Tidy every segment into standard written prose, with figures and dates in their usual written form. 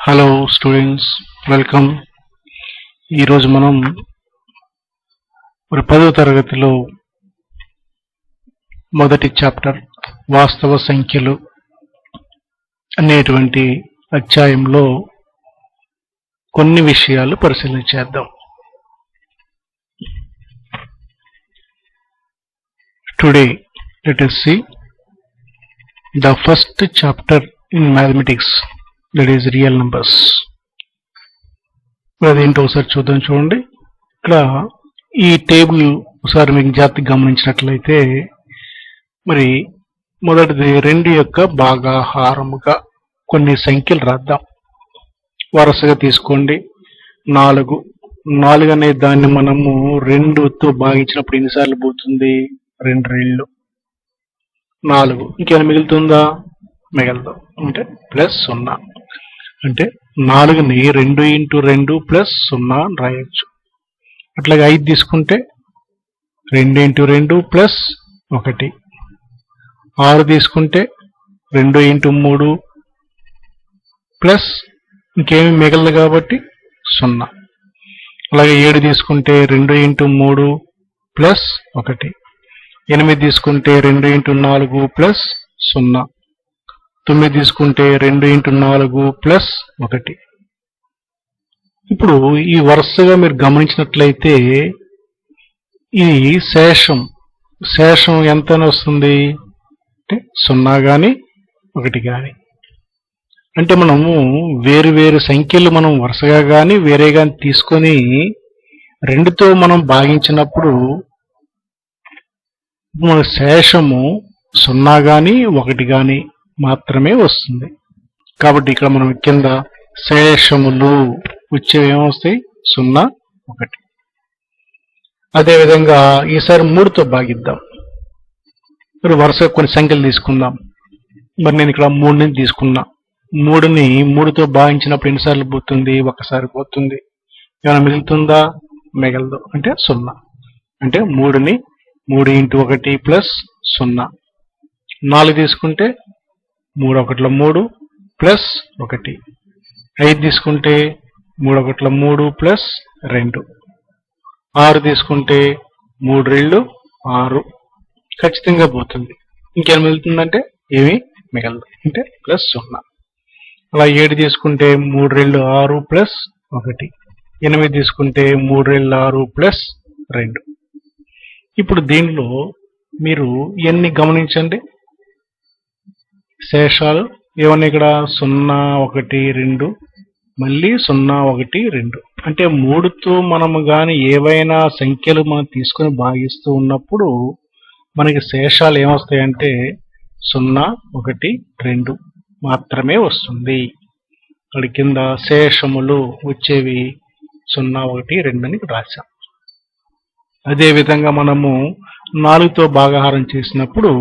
Hello students, welcome. ఈరోజు మనం 10వ తరగతిలో మొదటి చాప్టర్ వాస్తవ సంఖ్యలు అనేటువంటి అధ్యాయంలో కొన్ని విషయాలు పరిశీలించేద్దాం. Today let us see the first chapter in mathematics, that is real numbers. అదేంటో ఒకసారి చూడండి. ఇక్కడ ఈ టేబుల్ ఒకసారి మీకు జాగ్రత్తగా గమనించినట్లయితే మరి మొదటిది 2 యొక్క భాగాహారముగా కొన్ని సంఖ్యలు రాద్దాం. వరుసగా తీసుకోండి. 4 అనే దాన్ని మనము 2తో భాగించినప్పుడు ఎన్నిసార్లు పోతుంది? 2 రెళ్ళు 4. ఇంకేమైనా మిగులుతుందా? మిగలదు. అంటే +0. అంటే 4ని 2 × 2 +0 అని రాయొచ్చు. అట్లాగే 5 తీసుకుంటే 2 × 2 +1. 6 తీసుకుంటే 2 × 3 ప్లస్ ఇంకేమి మిగలదు కాబట్టి 0. అలాగే 7 తీసుకుంటే 2 × 3 +1. 8 తీసుకుంటే 2 × 4 +0. 9 తీసుకుంటే 2 × 4 +1. ఇప్పుడు ఈ వరుసగా మీరు గమనించినట్లయితే ఈ శేషం ఎంత వస్తుంది అంటే 0 కానీ 1 కానీ. అంటే మనము వేరు సంఖ్యలు మనం వరుసగా కానీ వేరే కానీ తీసుకొని 2తో మనం భాగించినప్పుడు మన శేషము 0 కానీ 1 కానీ మాత్రమే వస్తుంది. కాబట్టి ఇక్కడ మనం కింద శేషములు వచ్చేవి ఏమొస్తాయి? 0, 1. అదేవిధంగా ఈసారి 3తో భాగిద్దాం. మరి వరుసగా కొన్ని సంఖ్యలు తీసుకుందాం. మరి నేను ఇక్కడ 3ని తీసుకున్నా. 3ని 3తో భాగించినప్పుడు ఎన్నిసార్లు పోతుంది? ఒకసారి పోతుంది. ఏమైనా మిగులుతుందా? మిగలదు. అంటే 0. అంటే 3ని 3 × 1 +0. 4 తీసుకుంటే 3 × 1 3 +1. 5 తీసుకుంటే 3 × 1 3 +2. 6 తీసుకుంటే 3 రెళ్ళు 6. ఖచ్చితంగా పోతుంది. ఇంకేం మిగులుతుందంటే ఏమీ మిగలదు. అంటే +0. అలా 7 తీసుకుంటే 3 రెళ్ళు 6 +1. 8 తీసుకుంటే 3 రెళ్ళు 6 +2. ఇప్పుడు దీనిలో మీరు ఇవన్నీ గమనించండి. శేషాలు ఏమన్నా ఇక్కడ 0, 1, 2 మళ్ళీ 0, 1, 2. అంటే 3తో మనము గాని ఏవైనా సంఖ్యలు మనం తీసుకొని భాగిస్తూ ఉన్నప్పుడు మనకి శేషాలు ఏమొస్తాయంటే 0, 1, 2 మాత్రమే వస్తుంది. అక్కడ కింద శేషములు వచ్చేవి 0, 1, 2 అని రాశాం. అదేవిధంగా మనము 4తో భాగాహారం చేసినప్పుడు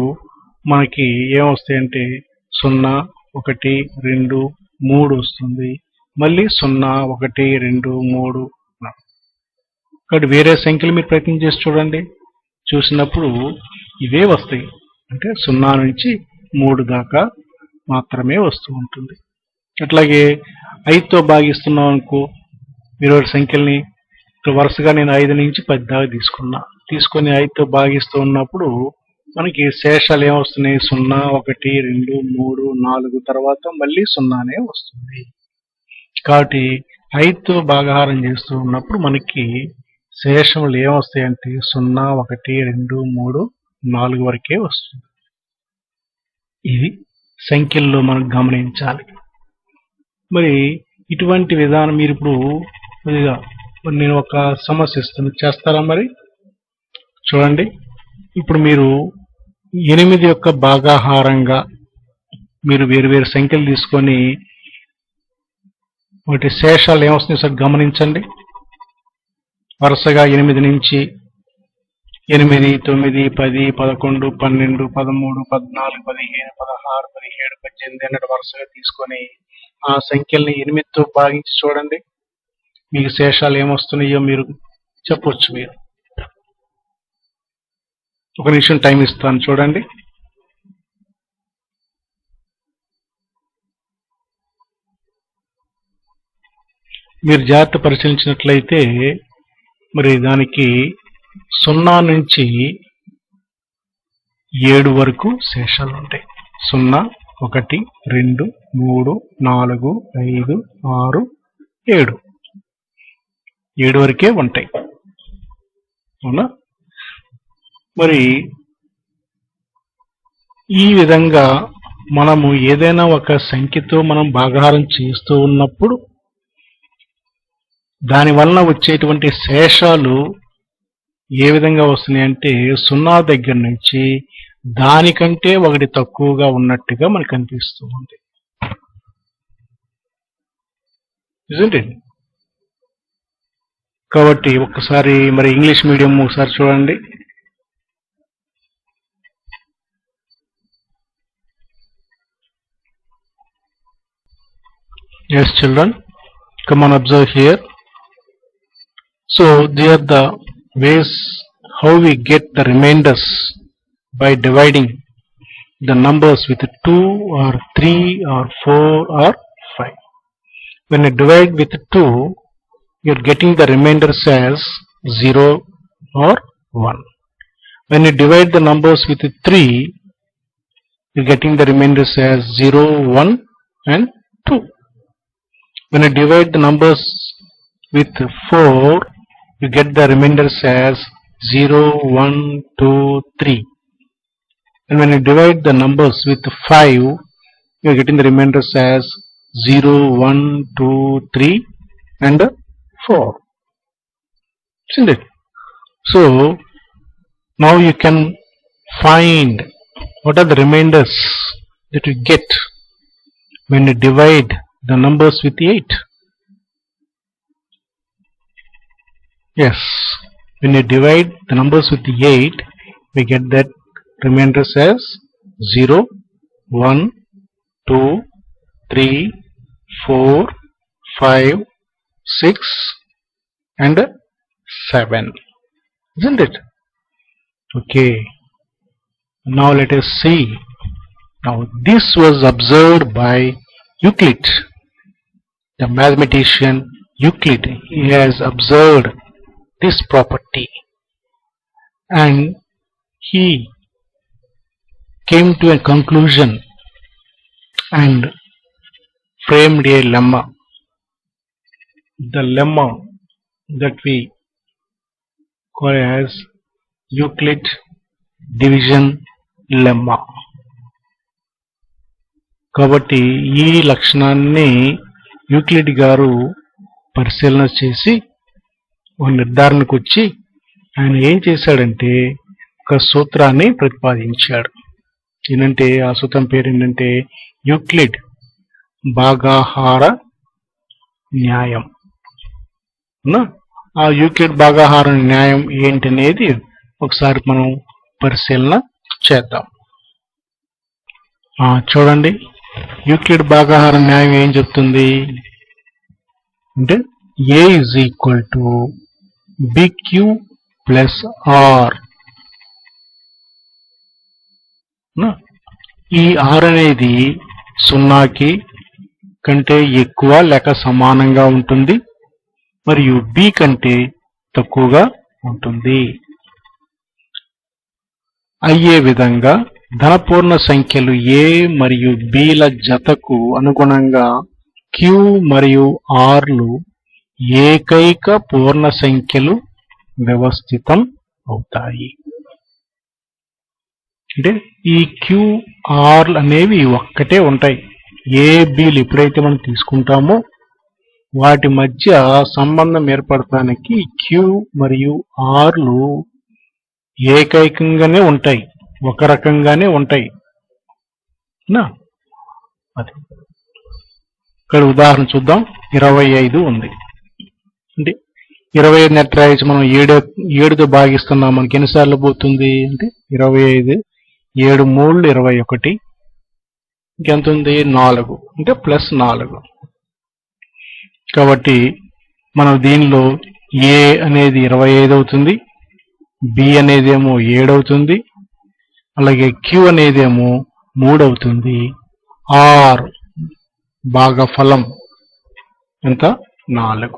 మనకి ఏమొస్తాయంటే 0, 1, 2, 3 వస్తుంది. మళ్ళీ 0, 1, 2, 3. కాబట్టి వేరే సంఖ్యలు మీరు ప్రయత్నం చేసి చూడండి. చూసినప్పుడు ఇవే వస్తాయి. అంటే 0 నుంచి 3 దాకా మాత్రమే వస్తూ ఉంటుంది. అట్లాగే 5తో భాగిస్తున్నాం అనుకో, మీరు సంఖ్యల్ని వరుసగా నేను 5 నుంచి 10 దాకా తీసుకొని 5తో భాగిస్తూ ఉన్నప్పుడు మనకి శేషాలు ఏమొస్తున్నాయి? 0, 1, 2, 3, 4 తర్వాత మళ్ళీ 0నే వస్తుంది. కాబట్టి 5తో భాగాహారం చేస్తూ ఉన్నప్పుడు మనకి శేషములు ఏమొస్తాయంటే 0, 1, 2, 3, 4 వరకే వస్తుంది. ఇది సంఖ్యల్లో మనం గమనించాలి. మరి ఇటువంటి విధానం మీరు ఇప్పుడు నేను ఒక సమస్య ఇస్తాను, చేస్తారా? మరి చూడండి. ఇప్పుడు మీరు 8 యొక్క భాగాహారంగా మీరు వేరు సంఖ్యలు తీసుకొని వాటి శేషాలు ఏమొస్తున్నాయి సార్ గమనించండి. వరుసగా 8 నుంచి 8, 9, 10, 11, 12, 13, 14, 15, 16, 17, 18 అన్నట్టు వరుసగా తీసుకొని ఆ సంఖ్యల్ని 8తో భాగించి చూడండి. మీకు శేషాలు ఏమొస్తున్నాయో మీరు చెప్పొచ్చు. మీరు ఒక నిమిషం టైం ఇస్తాను, చూడండి. మీరు జాగ్రత్త పరిశీలించినట్లయితే మరి దానికి 0 నుంచి 7 వరకు శేషాలు ఉంటాయి. 0, 1, 2, 3, 4, 5, 6, 7. 7 వరకే ఉంటాయి. అవునా? మరి ఈ విధంగా మనము ఏదైనా ఒక సంఖ్యతో మనం భాగాహారం చేస్తూ ఉన్నప్పుడు దాని వలన వచ్చేటువంటి శేషాలు ఏ విధంగా వస్తున్నాయంటే 0 దగ్గర నుంచి దానికంటే 1 తక్కువగా ఉన్నట్టుగా మనకు అనిపిస్తూ ఉంది. కాబట్టి ఒక్కసారి మరి ఇంగ్లీష్ మీడియం ఒకసారి చూడండి. Yes, children, come on, observe here. So they are the ways how we get the remainders by dividing the numbers with 2 or 3 or 4 or 5. When you divide with 2, you are getting the remainders as 0 or 1. When you divide the numbers with 3, you are getting the remainders as 0, 1 and 2. When you divide the numbers with 4, you get the remainders as 0, 1, 2, 3. And when you divide the numbers with 5, you are getting the remainders as 0, 1, 2, 3 and 4. Isn't it? So now you can find what are the remainders that you get when you divide the numbers with 8. Yes, when you divide the numbers with 8, we get that remainders as 0, 1, 2, 3, 4, 5, 6 and 7. Isn't it? Okay. Now let us see. Now this was observed by Euclid. The mathematician Euclid, he has observed this property and he came to a conclusion and framed a lemma. The lemma that we call as Euclid division lemma. కాబట్టి ఈ లక్షణాన్ని Euclid గారు పరిశీలన చేసి ఒక నిర్ధారణకు వచ్చి ఆయన ఏం చేశాడంటే ఒక సూత్రాన్ని ప్రతిపాదించాడు. ఏంటంటే ఆ సూత్రం పేరు ఏంటంటే యూక్లిడ్ భాగాహార న్యాయం. ఆ యూక్లిడ్ భాగాహార న్యాయం ఏంటనేది ఒకసారి మనం పరిశీలన చేద్దాం. చూడండి, యూక్లిడ్ భాగాహార న్యాయం ఏం చెప్తుంది అంటే A is equal to BQ plus R. ఈ R అనేది 0కి కంటే ఎక్కువ లేక సమానంగా ఉంటుంది మరియు B కంటే తక్కువగా ఉంటుంది. అయ్యే విధంగా ధనపూర్ణ సంఖ్యలు A మరియు B ల జతకు అనుగుణంగా Q మరియు R లు ఏకైక పూర్ణ సంఖ్యలు వ్యవస్థితం అవుతాయి. అంటే ఈ QR అనేవి ఒక్కటే ఉంటాయి. A, B లు ఎప్పుడైతే మనం తీసుకుంటామో వాటి మధ్య సంబంధం ఏర్పడటానికి Q మరియు R లు ఏకైకంగానే ఉంటాయి, ఒక రకంగానే ఉంటాయి. అది ఇక్కడ ఉదాహరణ చూద్దాం. 25 ఉంది అంటే 25 నెట్ రాయొచ్చు. మనం 7తో భాగిస్తున్నాం. మనకి ఎన్నిసార్లు పోతుంది అంటే 25, 7 3 21, ఇంకెంత ఉంది 4 అంటే +4. కాబట్టి మనం దీనిలో A అనేది 25 అవుతుంది, B అనేది ఏమో 7 అవుతుంది, అలాగే Q అనేది ఏమో 3 అవుతుంది. R భాగఫలం ఎంత 4.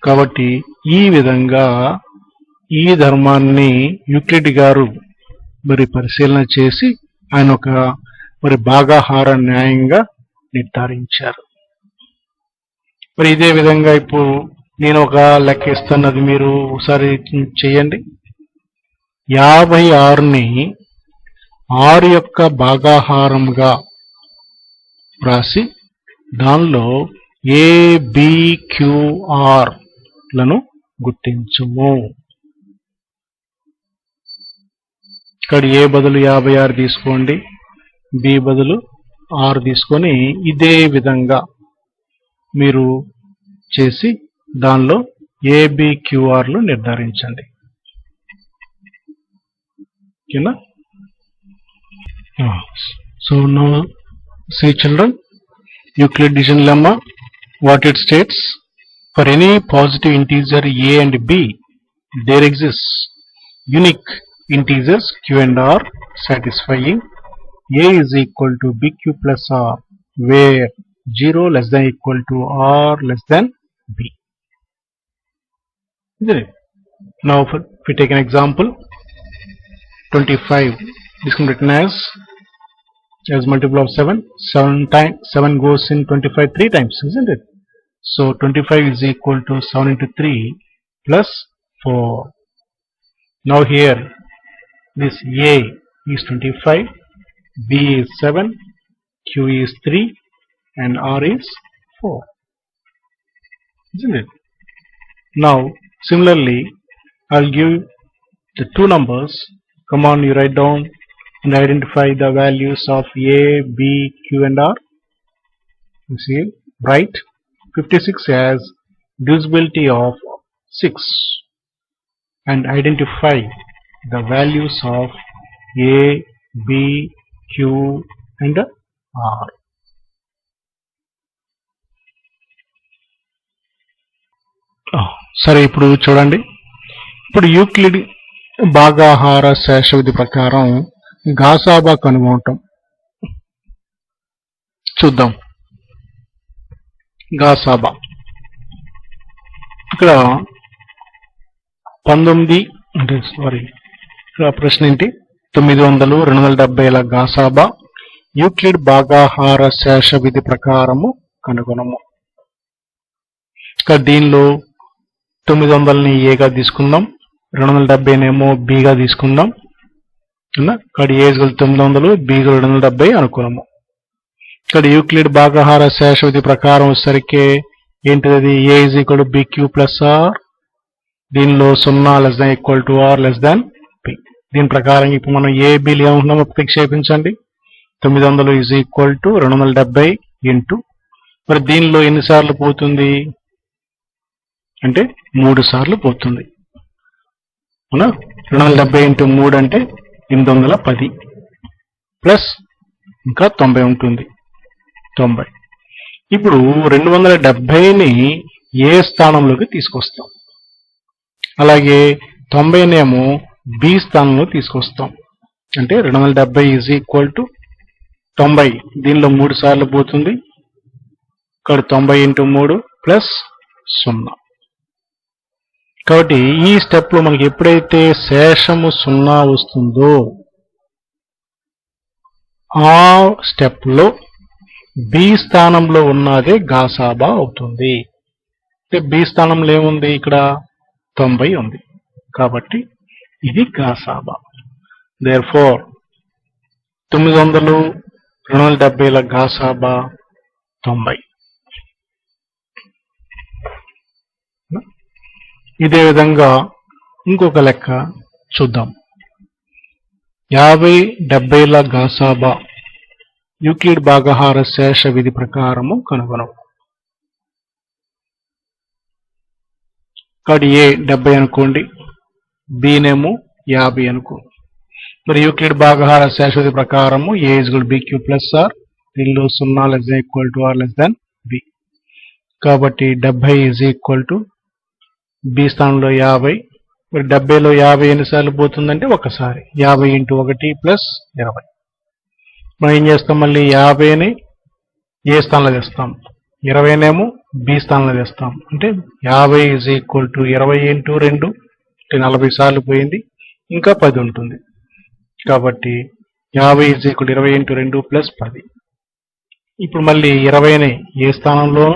కాబట్టి ఈ విధంగా ఈ ధర్మాన్ని యూక్లిడ్ గారు మరి పరిశీలన చేసి ఆయన ఒక మరి భాగాహార న్యాయంగా నిర్ధారించారు. మరి ఇదే విధంగా ఇప్పుడు నేను ఒక లెక్క ఇస్తాను, అది మీరు ఒకసారి చేయండి. 56ని 6 యొక్క భాగాహారంగా రాసి దానిలో ABQR లను గుర్తించుము. ఇక్కడ A బదులు 56 తీసుకోండి, B బదులు 6 తీసుకొని ఇదే విధంగా మీరు చేసి దానిలో ABQR లు నిర్ధారించండి. ఓకేనా? So now see children, Euclid division lemma, what it states: for any positive integer a and b, there exists unique integers q and r satisfying a is equal to bq plus r, where 0 less than equal to r less than b. Now if we take an example, 25, this can be written as multiple of 7. 7 goes in 25 3 times, isn't it? So 25 is equal to 7 into 3 plus 4. Now here this a is 25, b is 7, q is 3 and r is 4, isn't it? Now similarly I'll give the two numbers. Come on, you write down and identify the values of a, b, q and r. You see, write 56 as divisibility of 6 and identify the values of a, b, q and r. సరే, ఇప్పుడు చూడండి. ఇప్పుడు Euclid భాగాహార శేష విధి ప్రకారం గాసాబా కనుగొనటం చూద్దాం. గాసాబా ఇక్కడ 19 అంటే ఇక్కడ ప్రశ్న ఏంటి? 900 270ల గాసాబా యూక్లిడ్ భాగాహార శేష విధి ప్రకారము కనుగొనము. ఇక్కడ దీనిలో 900ని ఏగా తీసుకుందాం, 270నేమో బిగా తీసుకుందాం. ఇక్కడ ఏ 900, బి 270 అనుకున్నాము. ఇక్కడ యూక్లిడ్ భాగాహార శేష విధి ప్రకారం వచ్చేసరికి ఏంటిది? A is equal to bq plus r. దీనిలో 0 less than equal to r less than b. దీని ప్రకారం ఇప్పుడు మనం ఏ బిలు ఏమనుకున్నామో ప్రతిక్షేపించండి. 900 ఈజ్ ఈక్వల్ టు 270 ఇంటూ, మరి దీనిలో ఎన్నిసార్లు పోతుంది అంటే 3 సార్లు పోతుంది. 270 ఇంటూ 3 అంటే 810 ప్లస్ ఇంకా 90 ఉంటుంది, 90. ఇప్పుడు 270ని ఏ స్థానంలోకి తీసుకొస్తాం, అలాగే 90నేమో బి స్థానంలో తీసుకొస్తాం. అంటే 270 ఈజ్ ఈక్వల్ టు 90, దీనిలో 3 సార్లు పోతుంది. ఇక్కడ 90 ఇంటూ 3 ప్లస్ 0. కాబట్టి ఈ స్టెప్ లో మనకి ఎప్పుడైతే శేషము 0 వస్తుందో ఆ స్టెప్ లో బి స్థానంలో ఉన్నదే గాసాబా అవుతుంది. అంటే బి స్థానంలో ఏముంది? ఇక్కడ 90 ఉంది, కాబట్టి ఇది గాసాబా. దేర్ఫోర్ 900 270ల గాసాబా 90. ఇదే విధంగా ఇంకొక లెక్క చూద్దాం. 50-70ల గాసాబా యూక్లిడ్ భాగాహార శేష విధి ప్రకారము కనుగొనము. కాబట్టి ఏ 70 అనుకోండి, బినేమో 50 అనుకోండి. మరి యూక్లిడ్ భాగాహార శేష విధి ప్రకారము a is equal to bq plus r. దీనిలో 0 less than equal to r less than b. కాబట్టి 70 ఈజ్ ఈక్వల్ టు బి స్థానంలో 50. మరి 70లో 50 ఎన్నిసార్లు పోతుందంటే ఒకసారి. 50 ఇంటూ 1 ప్లస్ 20. మనం ఏం చేస్తాం? మళ్ళీ 50ని ఏ స్థానంలో తెస్తాం? 20నేమో బి స్థానంలో వేస్తాం. అంటే 50 ఈజ్ ఈక్వల్ టు 20 ఇంటూ 2 అంటే 40 సార్లు పోయింది, ఇంకా 10 ఉంటుంది. కాబట్టి 50 ఈజ్ ఈక్వల్ 20 ఇంటూ 2 ప్లస్ 10. ఇప్పుడు మళ్ళీ 20ని ఏ స్థానంలో,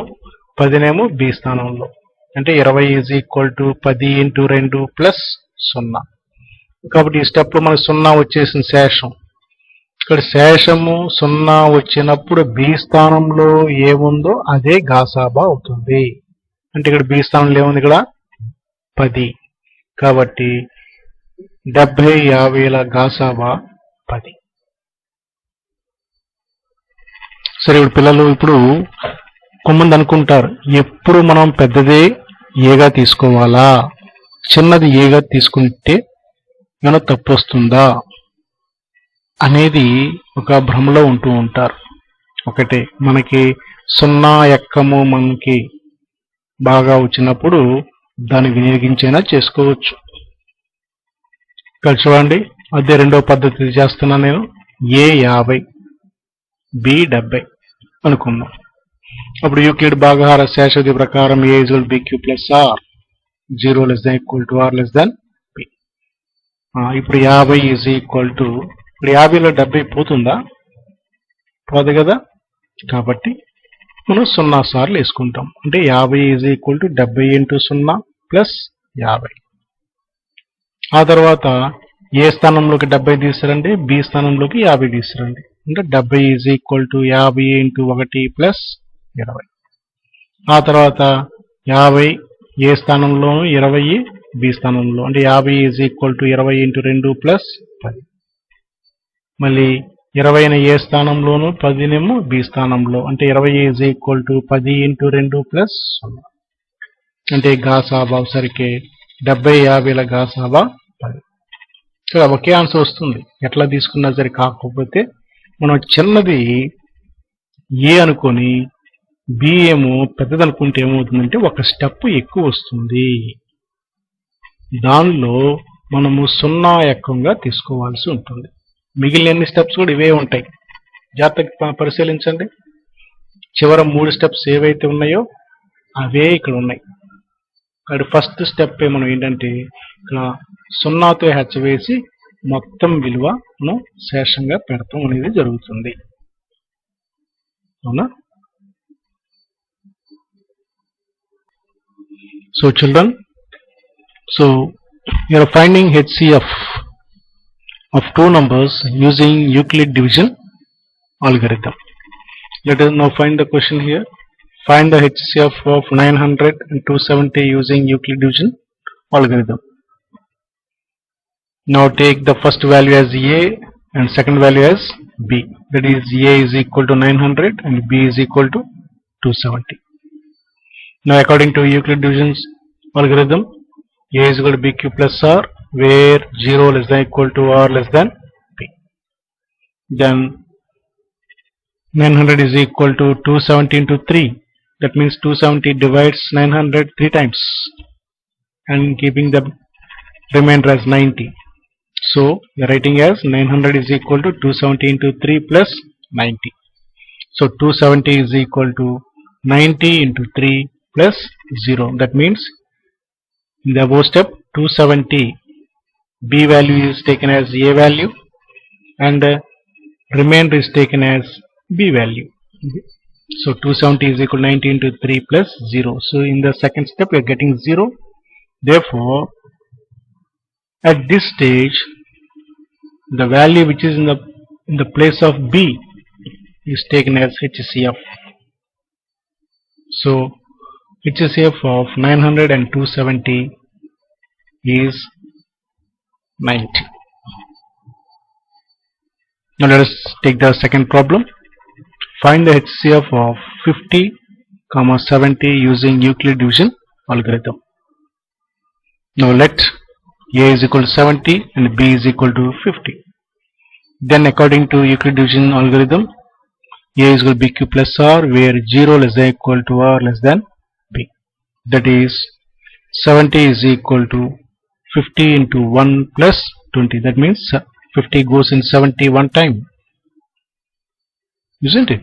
10నేమో బి స్థానంలో. అంటే 20 is equal to 10 into 2 plus 0. కాబట్టి ఈ స్టెప్లో మనకు 0 వచ్చేసిన శేషం. ఇక్కడ శేషము 0 వచ్చినప్పుడు బి స్థానంలో ఏముందో అదే గాసాబా అవుతుంది. అంటే ఇక్కడ బి స్థానంలో ఏముంది, ఇక్కడ 10. కాబట్టి 70 50ల గాసాబా 10. సరే, ఇప్పుడు పిల్లలు ఇప్పుడు కొంతమంది అనుకుంటారు, ఎప్పుడు మనం పెద్దదే ఏగా తీసుకోవాలా, చిన్నది ఏగా తీసుకుంటే ఏమైనా తప్పు వస్తుందా అనేది ఒక భ్రమలో ఉంటూ ఉంటారు. ఒకటే, మనకి 0 ఎక్కము మనకి బాగా వచ్చినప్పుడు దాన్ని వినియోగించైనా చేసుకోవచ్చు. ఇక్కడ చూడండి, అదే రెండవ పద్ధతి చేస్తున్నాను నేను. ఏ 50 బి 70 అనుకుందాం. అప్పుడు యూక్లిడ్ భాగహార శేషవిధి ప్రకారం a is b q plus r 0 less than equal to r less than b. ఇప్పుడు 50 ఈజ్ ఈక్వల్ టు, ఇప్పుడు 50లో 70 పోతుందా, పోదు కదా. కాబట్టి మనం 0 సార్లు వేసుకుంటాం. అంటే 50 is equal to 70 into 0 plus 50. ఆ తర్వాత ఏ స్థానంలోకి 70 తీసుకురండి, బి స్థానంలోకి 50 తీసుకురండి. అంటే 70 is equal to 50 into 1 plus 20. ఆ తర్వాత 50 ఏ స్థానంలోను, 20 బి స్థానంలో. అంటే 50 is equal to 20 into 2 plus 10. మళ్ళీ 20ని ఏ స్థానంలోను, 10నేమో బి స్థానంలో. అంటే 20 is equal to 10 into 2 plus 0. అంటే గాసాబా సరికే 70 50ల గాసాబా 10. ఇక్కడ ఒకే ఆన్సర్ వస్తుంది ఎట్లా తీసుకున్నా సరే. కాకపోతే మనం చిన్నది ఏ అనుకొని బి ఏమో పెద్దది అనుకుంటే ఏమవుతుందంటే ఒక స్టెప్ ఎక్కువ వస్తుంది. దానిలో మనము 0 ఎక్కంగా తీసుకోవాల్సి ఉంటుంది. మిగిలిన స్టెప్స్ కూడా ఇవే ఉంటాయి. జాగ్రత్తగా పరిశీలించండి. చివరి 3 స్టెప్స్ ఏవైతే ఉన్నాయో అవే ఇక్కడ ఉన్నాయి. ఇక్కడ ఫస్ట్ స్టెప్ మనం ఏంటంటే, ఇక్కడ 0తో హెచ్చవేసి మొత్తం విలువ మనం శేషంగా పెడతాం అనేది జరుగుతుంది. అవునా? So children, so you are finding HCF of two numbers using Euclid division algorithm. Let us now find the question here. Find the HCF of 900 and 270 using Euclid division algorithm. Now take the first value as A and second value as B. That is, A is equal to 900 and B is equal to 270. Now according to Euclid division algorithm, A is equal to BQ plus R, where 0 less than equal to R less than B. Then 900 is equal to 270 into 3. That means 270 divides 900 3 times and keeping the remainder as 90. So the writing as 900 is equal to 270 into 3 plus 90. So 270 is equal to 90 into 3 plus 0. That means in the above step 270 B value is taken as A value and remainder is taken as B value. So 270 is equal to 90 into 3 plus 0. So in the second step we are getting 0. Therefore at this stage the value which is in the place of B is taken as HCF. So HCF of 900 and 270 is 90. Now let us take the second problem. Find the HCF of 50, 70 using Euclid division algorithm. Now let A is equal to 70 and B is equal to 50. Then according to Euclid division algorithm, A is equal to BQ plus R, where 0 less than equal to R less than B. That is 70 is equal to 50 into 1 plus 20. That means 50 goes in 70 one time, isn't it?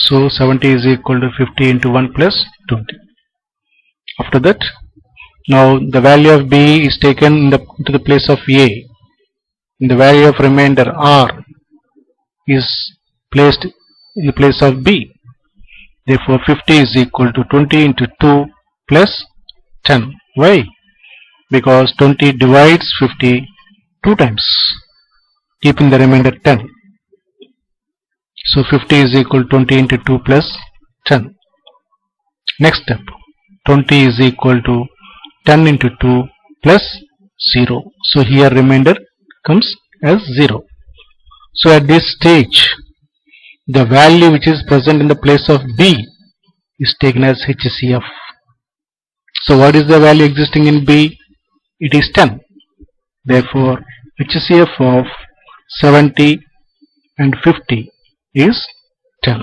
So 70 is equal to 50 into 1 plus 20. After that, now the value of b is taken into the place of a, and the value of remainder r is placed in the place of b. Therefore 50 is equal to 20 into 2 plus 10. Why? Because 20 divides 50 2 times, keeping the remainder 10. So 50 is equal to 20 into 2 plus 10. Next step, 20 is equal to 10 into 2 plus 0. So here remainder comes as 0. So at this stage, the value which is present in the place of b is taken as HCF. So what is the value existing in b? It is 10. Therefore HCF of 70 and 50 is 10.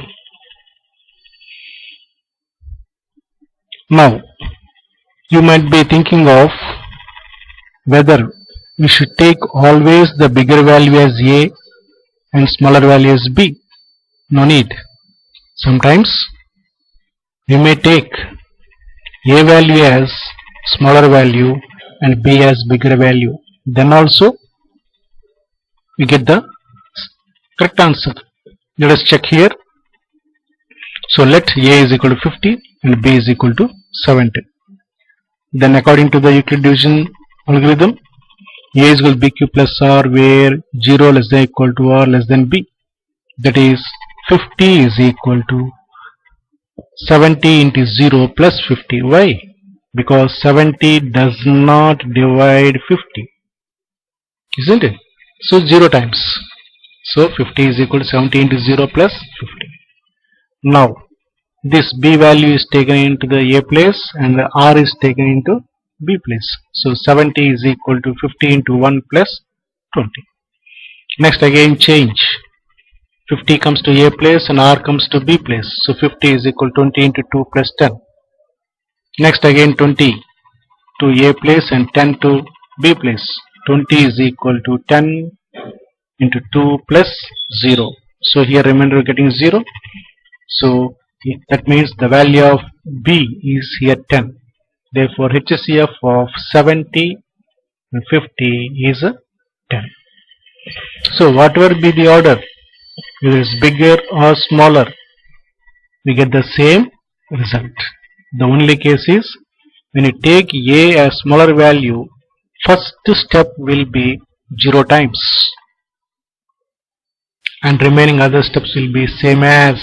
Now you might be thinking of whether we should take always the bigger value as a and smaller value as b. No need. Sometimes we may take a value as smaller value and b as bigger value. Then also we get the correct answer. Let us check here. So let a is equal to 50 and b is equal to 70. Then according to the Euclid division algorithm, a is equal to bq plus r, where 0 less than equal to r less than b. That is 50 is equal to 70 into 0 plus 50. Why? Because 70 does not divide 50, isn't it? So 0 times. So 50 is equal to 70 into 0 plus 50. Now this b value is taken into the a place and the r is taken into b place. So 70 is equal to 50 into 1 plus 20. Next again change. 50 comes to a place and r comes to b place. So 50 is equal to 20 into 2 plus 10. Next again 20 to a place and 10 to b place. 20 is equal to 10 into 2 plus 0. So here remainder getting 0. So that means the value of b is here 10. Therefore HCF of 70 and 50 is 10. So whatever be the order, whether it's bigger or smaller, we get the same result. The only case is when you take a as smaller value, first step will be 0 times and remaining other steps will be same as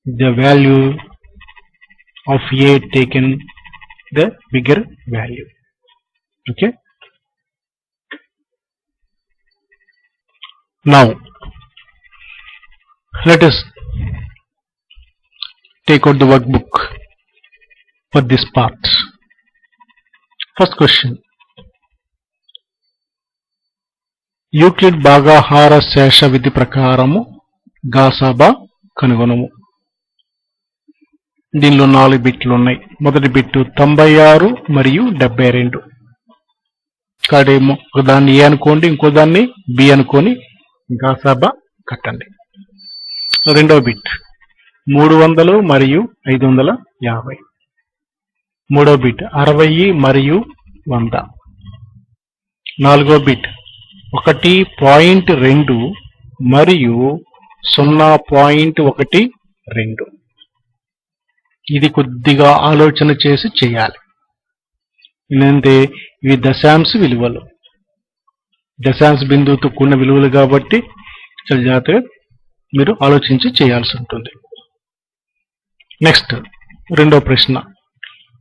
the value of a taken the bigger value. Okay. Now let us take out the workbook for this part. First question. Euclid భాగాహార శేష విధి ప్రకారము గాసాబా కనుగొనము. దీనిలో 4 బిట్లు ఉన్నాయి. మొదటి bit 96 మరియు 72. కాడేమో ఒకదాన్ని ఏ అనుకోండి, ఇంకో దాన్ని బి అనుకొని గాసాబా కట్టండి. రెండవ బిట్ 300 మరియు 550. మూడవ బిట్ 60 మరియు 100. నాలుగవ బిట్ 1.2 మరియు 0.12. ఇది కొద్దిగా ఆలోచన చేసి చేయాలి. ఎందుకంటే ఇవి దశాంశ విలువలు, దశాంశ బిందువుతో కూడిన విలువలు కాబట్టి చాలా జాగ్రత్తగా మీరు ఆలోచించి చేయాల్సి ఉంటుంది. నెక్స్ట్ రెండో ప్రశ్న.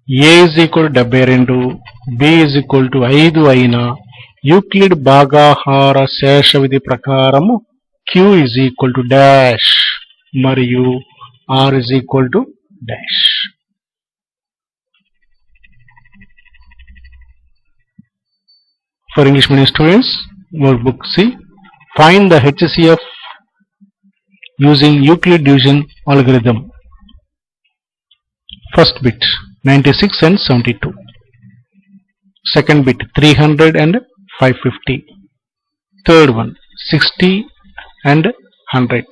a is equal to 72, b is equal to 5 అయిన యూక్లిడ్ భాగాహార శేష విధి ప్రకారము q is equal to dash మరియు r is equal to dash. For English medium students, workbook C, find the HCF using Euclid division algorithm. First bit 96 and 72. Second bit 300 and 550. Third one 60 and 100.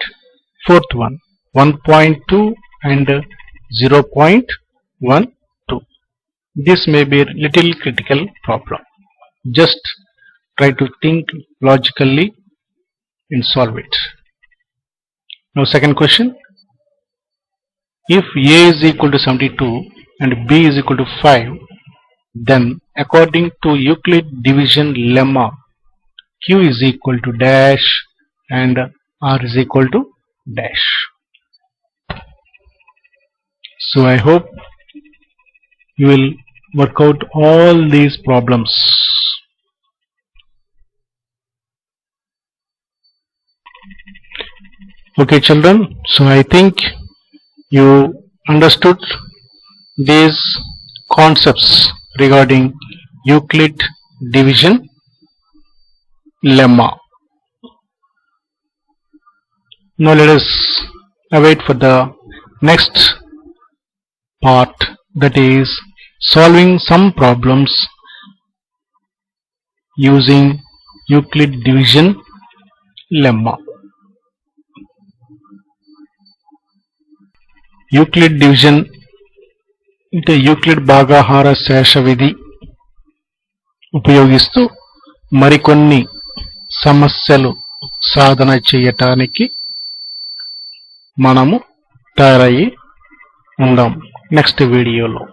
fourth one 1.2 and 0.12. This may be a little critical problem. Just try to think logically and solve it. Now second question, if A is equal to 72 and B is equal to 5, then according to Euclid division lemma, Q is equal to dash and R is equal to dash. So I hope you will work out all these problems. Okay children, so I think you understood these concepts regarding Euclid division lemma. Now let us await for the next part, that is solving some problems using Euclid division lemma. Euclid division అంటే Euclid భాగాహార శేష విధి ఉపయోగిస్తూ మరికొన్ని సమస్యలు సాధన చేయటానికి మనము తయారయ్యి ఉందాం నెక్స్ట్ వీడియోలో.